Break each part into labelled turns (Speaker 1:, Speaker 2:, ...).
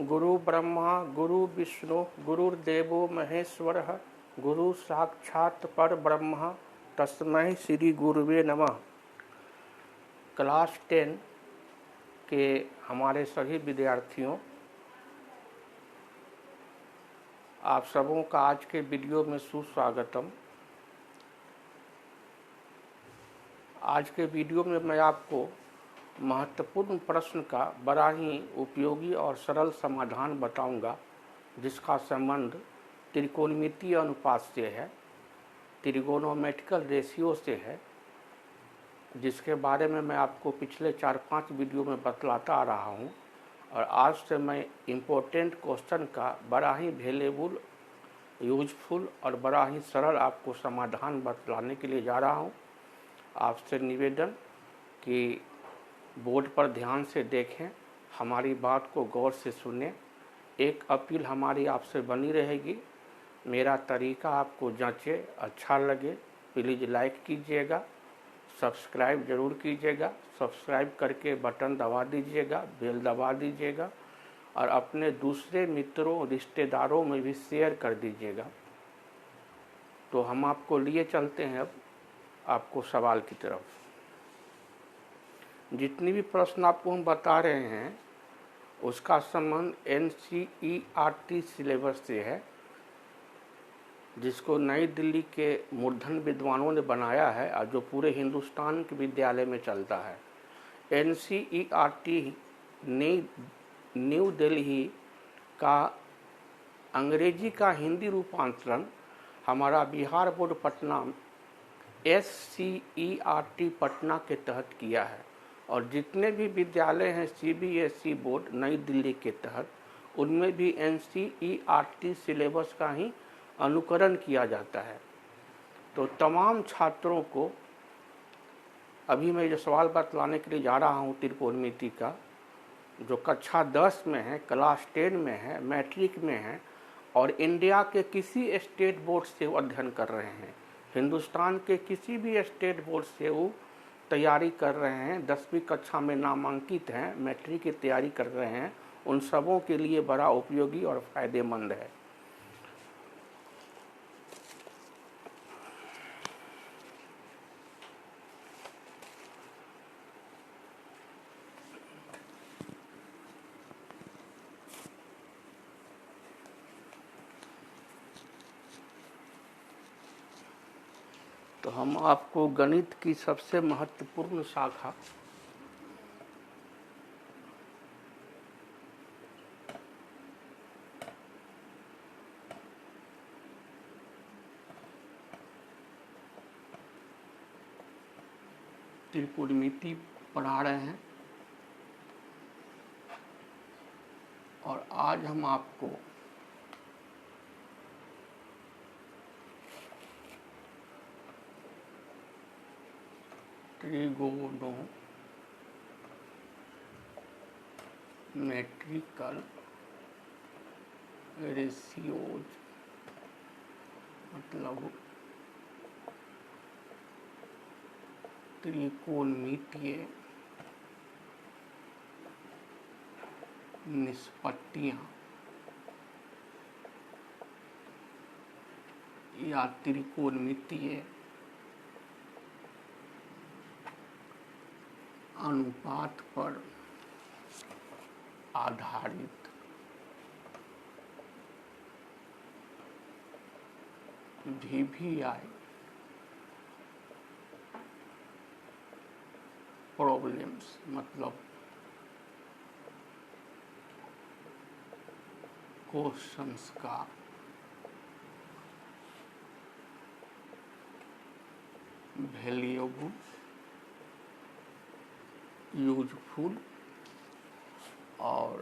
Speaker 1: गुरु ब्रह्मा गुरु विष्णु गुरुर्देवो महेश्वरः गुरु साक्षात् परब्रह्म तस्मै श्री गुरुवे नमः। क्लास 10 के हमारे सभी विद्यार्थियों, आप सबों का आज के वीडियो में सुस्वागतम। आज के वीडियो में मैं आपको महत्वपूर्ण प्रश्न का बड़ा ही उपयोगी और सरल समाधान बताऊंगा, जिसका संबंध त्रिकोणमितीय अनुपात से है, त्रिगोनोमेट्रिकल रेशियो से है, जिसके बारे में मैं आपको पिछले 4-5 वीडियो में बतलाता आ रहा हूं। और आज से मैं इम्पोर्टेंट क्वेश्चन का बड़ा ही वैल्यूएबल, यूजफुल और बड़ा ही सरल आपको समाधान बतलाने के लिए जा रहा हूं। आपसे निवेदन कि बोर्ड पर ध्यान से देखें, हमारी बात को गौर से सुनें। एक अपील हमारी आपसे बनी रहेगी, मेरा तरीका आपको जँचे, अच्छा लगे, प्लीज़ लाइक कीजिएगा, सब्सक्राइब ज़रूर कीजिएगा। सब्सक्राइब करके बटन दबा दीजिएगा, बेल दबा दीजिएगा और अपने दूसरे मित्रों रिश्तेदारों में भी शेयर कर दीजिएगा। तो हम आपको लिए चलते हैं अब आपको सवाल की तरफ। जितनी भी प्रश्न आपको हम बता रहे हैं उसका संबंध NCERT सिलेबस से है, जिसको नई दिल्ली के मूर्धन विद्वानों ने बनाया है और जो पूरे हिंदुस्तान के विद्यालय में चलता है। NCERT न्यू दिल्ली का अंग्रेजी का हिंदी रूपांतरण हमारा बिहार बोर्ड पटना SCERT पटना के तहत किया है। और जितने भी विद्यालय हैं CBSE बोर्ड नई दिल्ली के तहत, उनमें भी NCERT सिलेबस का ही अनुकरण किया जाता है। तो तमाम छात्रों को अभी मैं जो सवाल बतलाने के लिए जा रहा हूँ त्रिकोणमिति का, जो कक्षा 10 में है, क्लास 10 में है, मैट्रिक में है और इंडिया के किसी स्टेट बोर्ड से वो अध्ययन कर रहे हैं, हिंदुस्तान के किसी भी स्टेट बोर्ड से वो तैयारी कर रहे हैं, 10वीं कक्षा में नामांकित हैं, मैट्रिक की तैयारी कर रहे हैं, उन सबों के लिए बड़ा उपयोगी और फ़ायदेमंद है। तो हम आपको गणित की सबसे महत्वपूर्ण शाखा त्रिकोणमिति पढ़ा रहे हैं और आज हम आपको ट्रिगोनोमेट्रिकल रेशियोज मतलब त्रिकोणमितीय निष्पत्तियां या त्रिकोणमितीय अनुपात पर आधारित VVI प्रॉब्लम्स मतलब क्वेश्चंस का वैल्यूएबल, यूजफुल और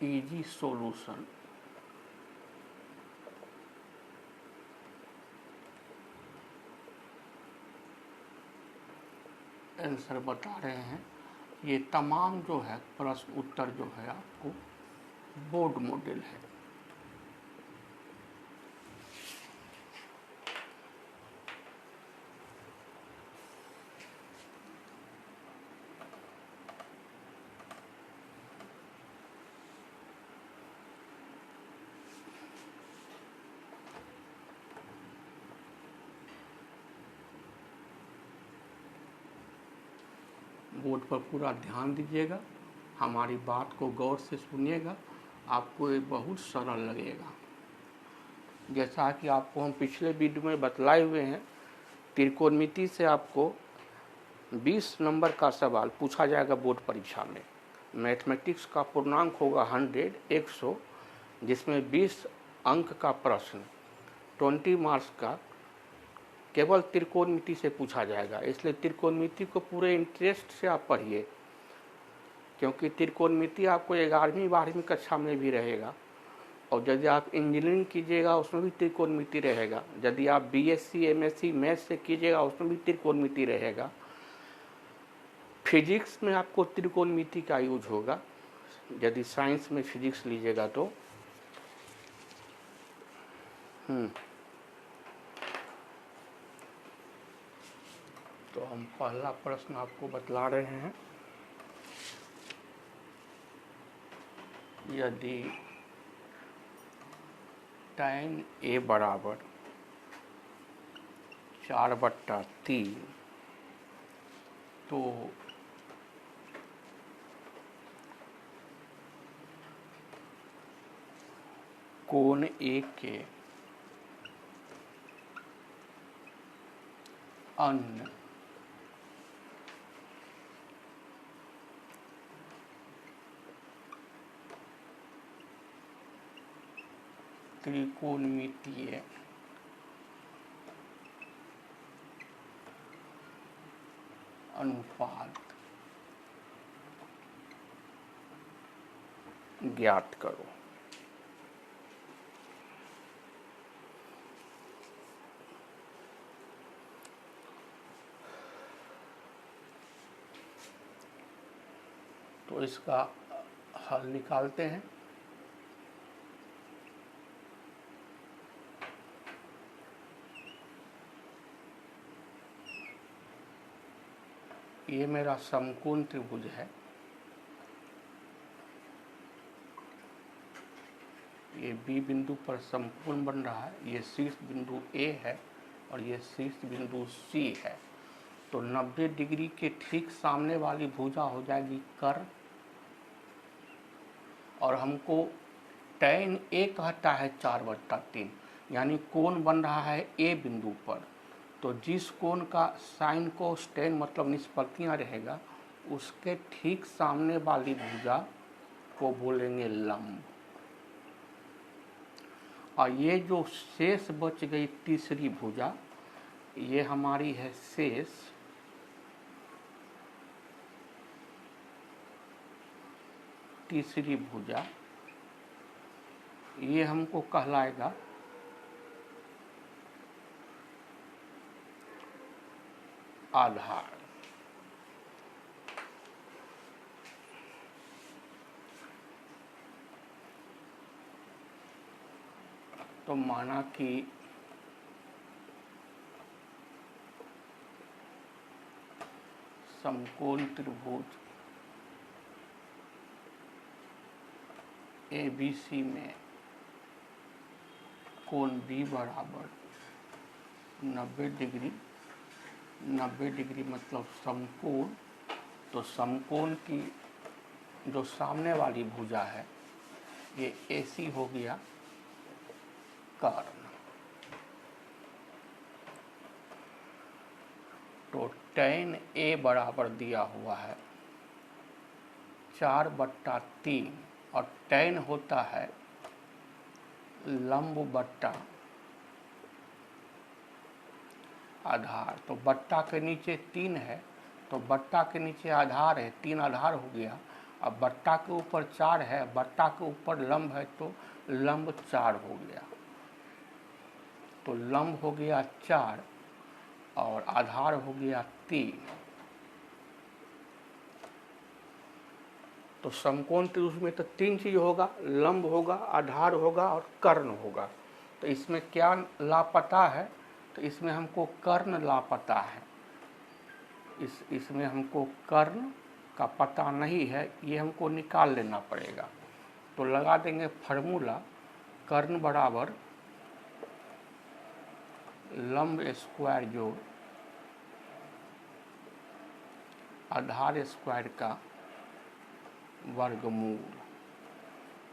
Speaker 1: इजी सॉल्यूशन आंसर बता रहे हैं। ये तमाम जो है प्रश्न उत्तर जो है आपको बोर्ड मॉडल है। बोर्ड पर पूरा ध्यान दीजिएगा, हमारी बात को गौर से सुनिएगा, आपको ये बहुत सरल लगेगा। जैसा कि आपको हम पिछले वीडियो में बतलाए हुए हैं, त्रिकोणमिति से आपको 20 नंबर का सवाल पूछा जाएगा बोर्ड परीक्षा में। मैथमेटिक्स का पूर्णांक होगा 100 जिसमें 20 अंक का प्रश्न 20 मार्क्स का केवल त्रिकोणमिति से पूछा जाएगा। इसलिए त्रिकोणमिति को पूरे इंटरेस्ट से आप पढ़िए, क्योंकि त्रिकोणमिति आपको 11वीं 12वीं कक्षा में भी रहेगा, और यदि आप इंजीनियरिंग कीजिएगा उसमें भी त्रिकोणमिति रहेगा। यदि आप बीएससी एमएससी मैथ्स से कीजिएगा उसमें भी त्रिकोणमिति रहेगा। फिजिक्स में आपको त्रिकोणमिति का यूज होगा, यदि साइंस में फिजिक्स लीजिएगा तो। तो हम पहला प्रश्न आपको बतला रहे हैं। यदि tan A बराबर 4/3 तो कोण A के अन्य त्रिकोणमितीय अनुपात ज्ञात करो। तो इसका हल निकालते हैं। ये मेरा समकोण त्रिभुज है, ये बी बिंदु पर समकोण बन रहा है, ये शीर्ष बिंदु ए है और ये शीर्ष बिंदु सी है। तो 90 डिग्री के ठीक सामने वाली भुजा हो जाएगी कर्ण, और हमको tan A कहता है 4/3, यानी कोण बन रहा है ए बिंदु पर। तो जिस कोण का साइन कोस tan मतलब निष्पत्तियां रहेगा, उसके ठीक सामने वाली भुजा को बोलेंगे लंब। और ये जो शेष बच गई तीसरी भुजा, ये हमारी है शेष तीसरी भुजा, ये हमको कहलाएगा आधार। तो माना कि समकोण त्रिभुज ABC में कोण B बराबर 90 डिग्री, 90 डिग्री मतलब समकोण। तो समकोण की जो सामने वाली भुजा है ये AC हो गया कर्ण। तो tan A बराबर दिया हुआ है 4/3, और tan होता है लंब बट्टा आधार। तो बट्टा के नीचे 3 है, तो बट्टा के नीचे आधार है, 3 आधार हो गया। अब बट्टा के ऊपर 4 है, बट्टा के ऊपर लंब है, तो लंब 4 हो गया। तो लंब हो गया 4 और आधार हो गया 3। तो समकोण त्रिभुज में तो 3 चीज होगा, लंब होगा, आधार होगा और कर्ण होगा। तो इसमें क्या लापता है? तो इसमें हमको कर्ण लापता है। इसमें हमको कर्ण का पता नहीं है, ये हमको निकाल लेना पड़ेगा। तो लगा देंगे फार्मूला, कर्ण बराबर लंब स्क्वायर जोड़ आधार स्क्वायर का वर्गमूल।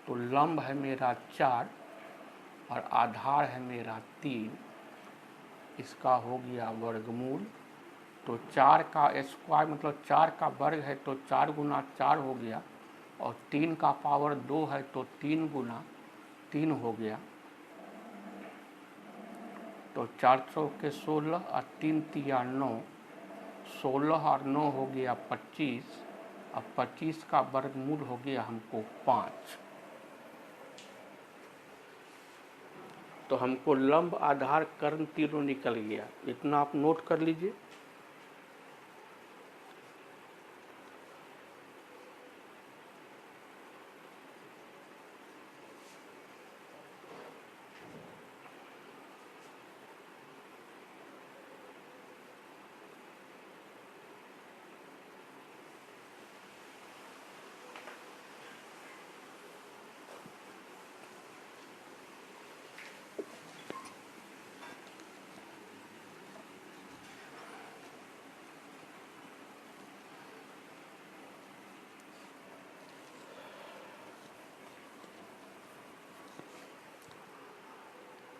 Speaker 1: तो लंब है मेरा 4 और आधार है मेरा 3, इसका हो गया वर्गमूल। तो 4 का स्क्वायर मतलब 4 का वर्ग है तो 4 गुना 4 हो गया, और 3 का पावर 2 है तो 3 गुना 3 हो गया। तो 4 चौके 16 और 3 तिया 9, 16 और 9 हो गया 25, अब 25 का वर्गमूल हो गया हमको 5। तो हमको लंब आधार कर्ण तीनों निकल गया। इतना आप नोट कर लीजिए।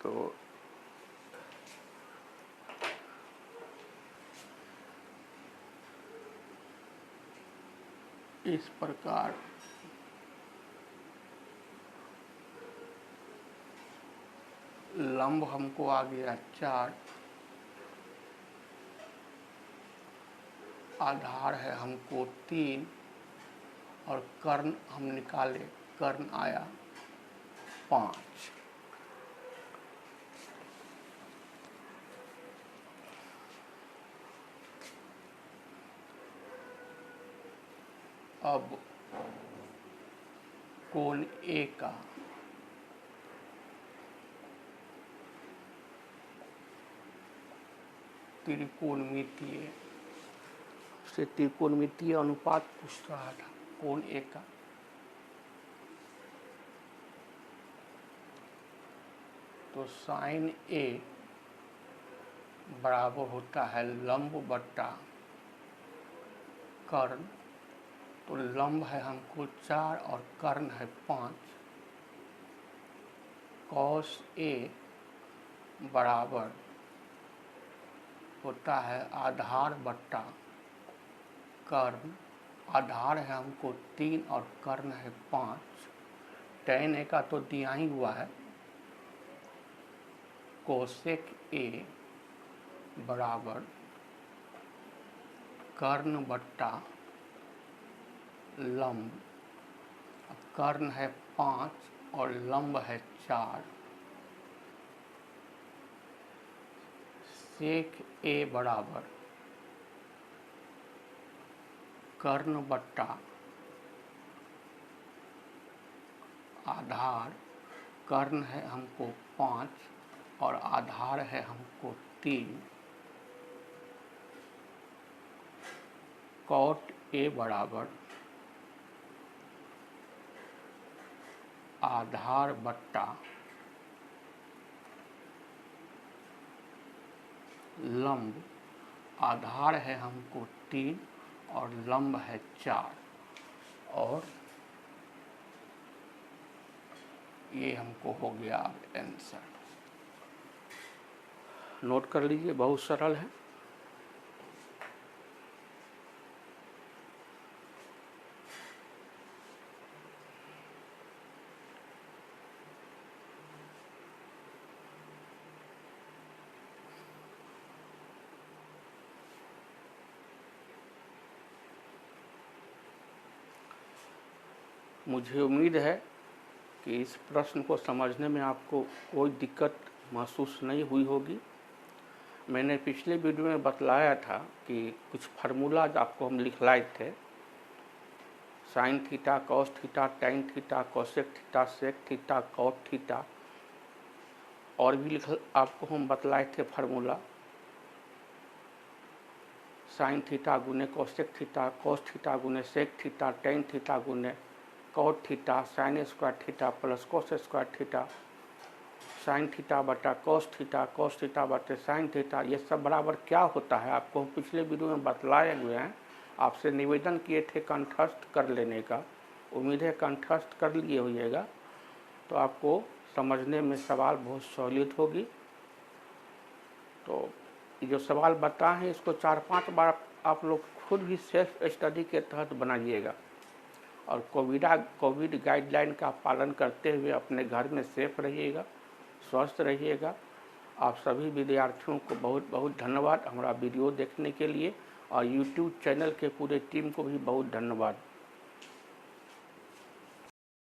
Speaker 1: तो इस प्रकार लंब हमको आ गया 4, आधार है हमको 3 और कर्ण हम निकाले, कर्ण आया 5। अब कोण ए का त्रिकोणमितीय से त्रिकोणमितीय अनुपात पूछ रहा था कोण ए का। तो साइन ए बराबर होता है लंब बट्टा कर्ण। तो लंब है हमको 4 और कर्ण है 5। कॉस ए बराबर होता है आधार बट्टा कर्ण। आधार है हमको 3 और कर्ण है 5। tan ए का तो दिया ही हुआ है। कोसेक ए बराबर कर्ण बट्टा लंब। कर्ण है 5 और लंब है 4। सेक ए बराबर कर्ण बट्टा आधार। कर्ण है हमको 5 और आधार है हमको 3। कॉट ए बराबर आधार बट्टा लंब। आधार है हमको 3 और लंब है 4, और ये हमको हो गया आंसर। नोट कर लीजिए, बहुत सरल है। मुझे उम्मीद है कि इस प्रश्न को समझने में आपको कोई दिक्कत महसूस नहीं हुई होगी। मैंने पिछले वीडियो में बतलाया था कि कुछ फार्मूला आपको हम लिखलाए थे, sine theta, cos theta, tan theta, cosec theta, sec theta, cot theta, और भी आपको हम बतलाए थे फार्मूला। साइन थीटा गुने कोसेक थीटा, कॉस थीटा गुने सेक थीटा, टैन थीटा गुने cot theta, sine square theta plus cos square theta, sine theta बटा कॉस थीटा बटे साइन थीटा। ये सब बराबर क्या होता है आपको हम पिछले वीडियो में बतलाए हुए हैं। आपसे निवेदन किए थे कंठस्थ कर लेने का। उम्मीद है कंठस्थ कर लिए होइएगा तो आपको समझने में सवाल बहुत सहूलियत होगी। तो ये जो सवाल बताए हैं इसको 4-5 बार आप लोग खुद भी सेल्फ स्टडी के तहत बनाइएगा और कोविड गाइडलाइन का पालन करते हुए अपने घर में सेफ रहिएगा, स्वस्थ रहिएगा। आप सभी विद्यार्थियों को बहुत बहुत धन्यवाद हमारा वीडियो देखने के लिए और यूट्यूब चैनल के पूरे टीम को भी बहुत धन्यवाद।